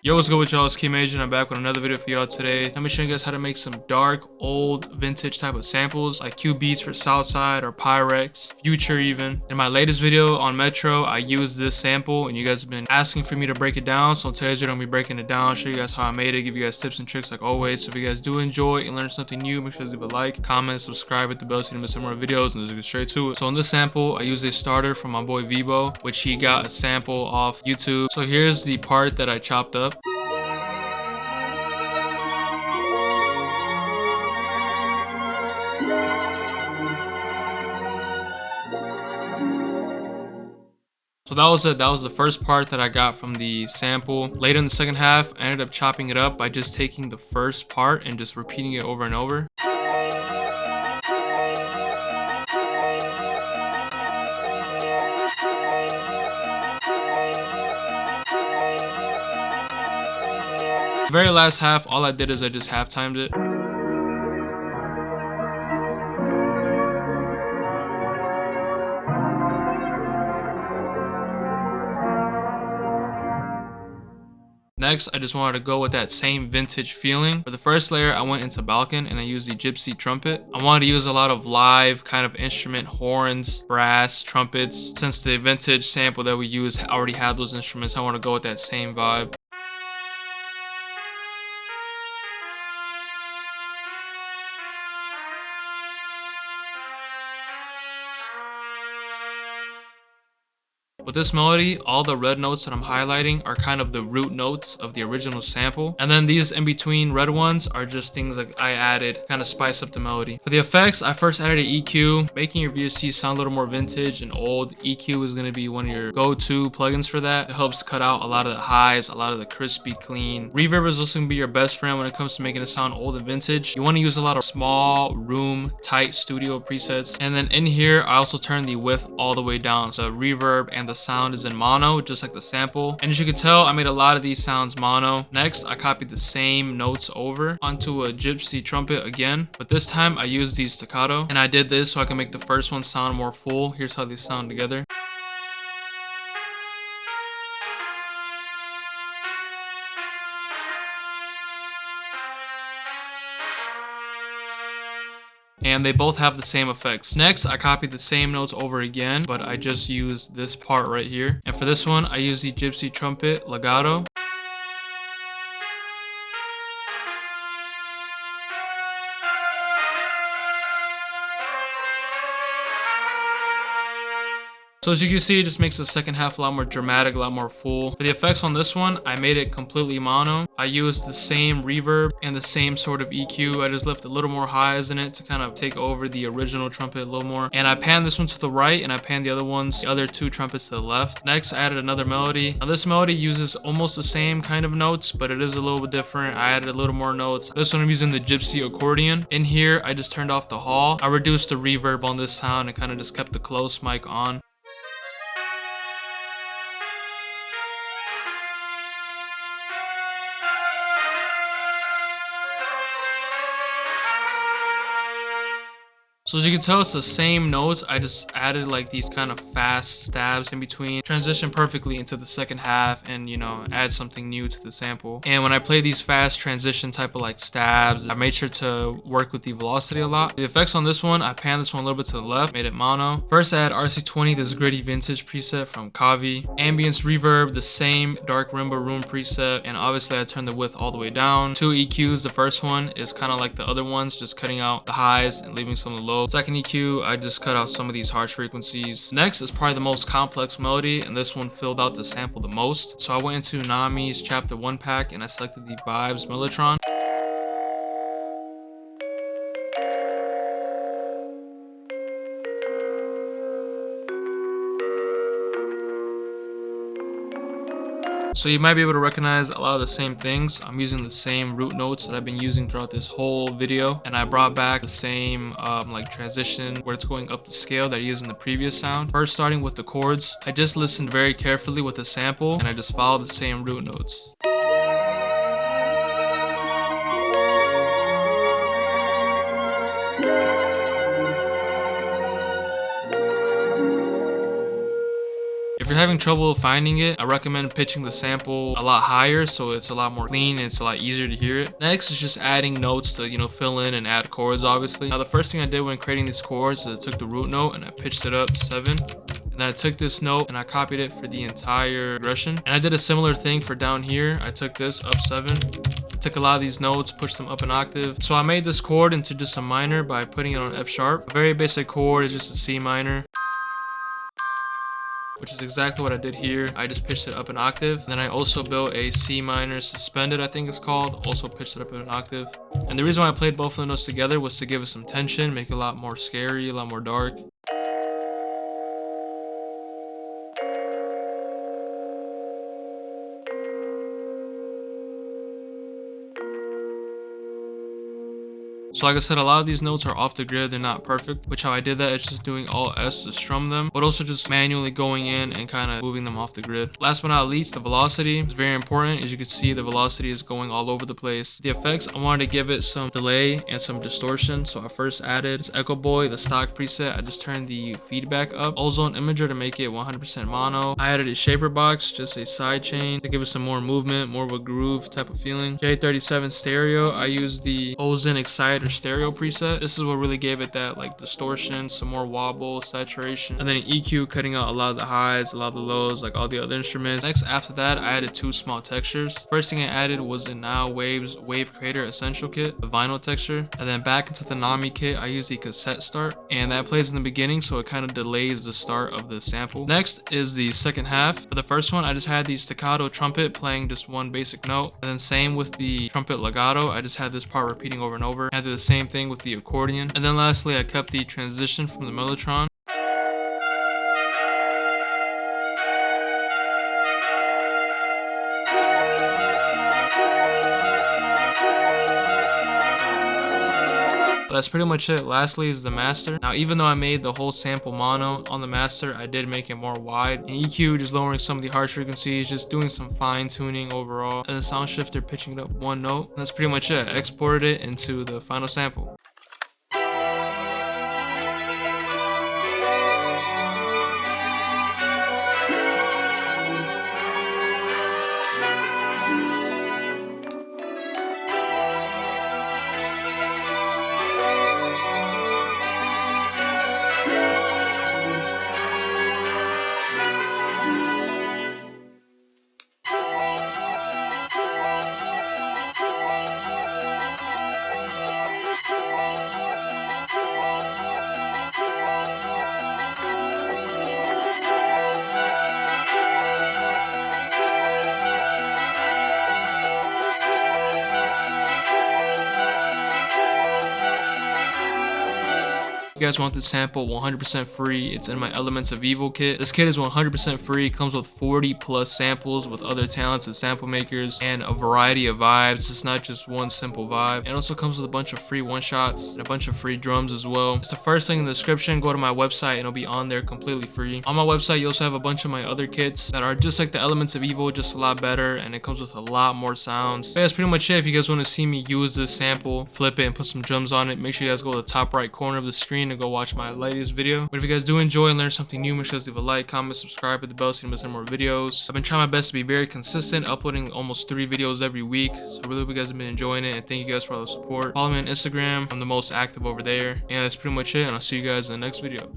Yo, what's good with y'all? It's Keymajor and I'm back with another video for y'all today. Let me show you guys how to make some dark, old, vintage type of samples like CUBEATZ for Southside or Pyrex, Future even. In my latest video on Metro, I used this sample and you guys have been asking for me to break it down. So in today's video, I'm gonna be breaking it down, show you guys how I made it, give you guys tips and tricks like always. So if you guys do enjoy and learn something new, make sure to leave a like, comment, subscribe, hit the bell so you don't miss some more videos, and let's get straight to it. So in this sample, I used a starter from my boy Vivo, which he got a sample off YouTube. So here's the part that I chopped up. So that was it. That was the first part that I got from the sample. Later in the second half, I ended up chopping it up by just taking the first part and just repeating it over and over. The very last half, all I did is I just half timed it. Next, I just wanted to go with that same vintage feeling. For the first layer, I went into Balkan and I used the gypsy trumpet. I wanted to use a lot of live kind of instrument, horns, brass, trumpets. Since the vintage sample that we used already had those instruments, I want to go with that same vibe. With this melody, all the red notes that I'm highlighting are kind of the root notes of the original sample. And then these in between red ones are just things like I added, kind of spice up the melody. For the effects, I first added an EQ, making your VST sound a little more vintage and old. EQ is going to be one of your go-to plugins for that. It helps cut out a lot of the highs, a lot of the crispy, clean. Reverb is also going to be your best friend when it comes to making it sound old and vintage. You want to use a lot of small room, tight studio presets. And then in here, I also turned the width all the way down. So reverb and the sound is in mono, just like the sample. And as you can tell, I made a lot of these sounds mono. Next, I copied the same notes over onto a gypsy trumpet again, but this time I used these staccato. And I did this so I can make the first one sound more full. Here's how they sound together. And they both have the same effects. Next, I copied the same notes over again, but I just used this part right here. And for this one, I used the gypsy trumpet legato. So as you can see, it just makes the second half a lot more dramatic, a lot more full. For the effects on this one, I made it completely mono. I used the same reverb and the same sort of EQ. I just left a little more highs in it to kind of take over the original trumpet a little more. And I panned this one to the right and I panned the other two trumpets to the left. Next, I added another melody. Now this melody uses almost the same kind of notes, but it is a little bit different. I added a little more notes. This one I'm using the gypsy accordion. In here, I just turned off the hall. I reduced the reverb on this sound and kind of just kept the close mic on. So as you can tell, it's the same notes. I just added like these kind of fast stabs in between, transition perfectly into the second half and, you know, add something new to the sample. And when I play these fast transition type of like stabs, I made sure to work with the velocity a lot. The effects on this one, I panned this one a little bit to the left, made it mono. First, I had RC20, this gritty vintage preset from Kavi. Ambience reverb, the same dark marimba room preset. And obviously I turned the width all the way down. Two EQs, the first one is kind of like the other ones, just cutting out the highs and leaving some of the lows. Second EQ, I just cut out some of these harsh frequencies. Next is probably the most complex melody, and this one filled out the sample the most. So I went into Nami's Chapter 1 pack and I selected the Vibes Mellotron. So you might be able to recognize a lot of the same things. I'm using the same root notes that I've been using throughout this whole video. And I brought back the same like transition where it's going up the scale that I used in the previous sound. First, starting with the chords, I just listened very carefully with the sample and I just followed the same root notes. If you're having trouble finding it, I recommend pitching the sample a lot higher so it's a lot more clean and it's a lot easier to hear it. Next is just adding notes to, you know, fill in and add chords, obviously. Now the first thing I did when creating these chords is I took the root note and I pitched it up 7. And then I took this note and I copied it for the entire progression. And I did a similar thing for down here. I took this up 7. I took a lot of these notes, pushed them up an octave. So I made this chord into just a minor by putting it on F sharp. A very basic chord is just a C minor, which is exactly what I did here. I just pitched it up an octave. Then I also built a C minor suspended, I think it's called. Also pitched it up an octave. And the reason why I played both of the notes together was to give it some tension, make it a lot more scary, a lot more dark. So like I said, a lot of these notes are off the grid, they're not perfect, which how I did that is just doing Alt S to strum them, but also just manually going in and kind of moving them off the grid. Last but not least, the velocity is very important. As you can see, the velocity is going all over the place. The effects, I wanted to give it some delay and some distortion, so I first added this Echo Boy, the stock preset. I just turned the feedback up. Ozone Imager to make it 100% mono. I added a shaper box, just a side chain to give it some more movement, more of a groove type of feeling. J37 stereo, I used the Ozone Exciter stereo preset. This is what really gave it that like distortion, some more wobble, saturation, and then EQ cutting out a lot of the highs, a lot of the lows, like all the other instruments. Next, after that, I added 2 small textures. First thing I added was the Now Waves Wave Creator Essential Kit, the vinyl texture, and then back into the Nami kit, I used the cassette start, and that plays in the beginning, so it kind of delays the start of the sample. Next is the second half. For the first one, I just had the staccato trumpet playing just one basic note, and then same with the trumpet legato. I just had this part repeating over and over. I did the same thing with the accordion. And then lastly, I kept the transition from the mellotron. That's pretty much it. Lastly is the master. Now, even though I made the whole sample mono on the master, I did make it more wide. And EQ, just lowering some of the harsh frequencies, just doing some fine tuning overall. And the sound shifter pitching it up 1 note. And that's pretty much it. I exported it into the final sample. If you guys want this sample 100% free, it's in my Elements of Evil kit. This kit is 100% free. It comes with 40 plus samples with other talented sample makers and a variety of vibes. It's not just one simple vibe. It also comes with a bunch of free one-shots and a bunch of free drums as well. It's the first link in the description. Go to my website and it'll be on there completely free. On my website, you also have a bunch of my other kits that are just like the Elements of Evil, just a lot better, and it comes with a lot more sounds. But that's pretty much it. If you guys want to see me use this sample, flip it, and put some drums on it, make sure you guys go to the top right corner of the screen to go watch my latest video. But if you guys do enjoy and learn something new, make sure to leave a like, comment, subscribe, hit the bell so you don't miss any more videos. I've been trying my best to be very consistent, uploading almost 3 videos every week. So I really hope you guys have been enjoying it, and thank you guys for all the support. Follow me on Instagram. I'm the most active over there. And that's pretty much it, and I'll see you guys in the next video.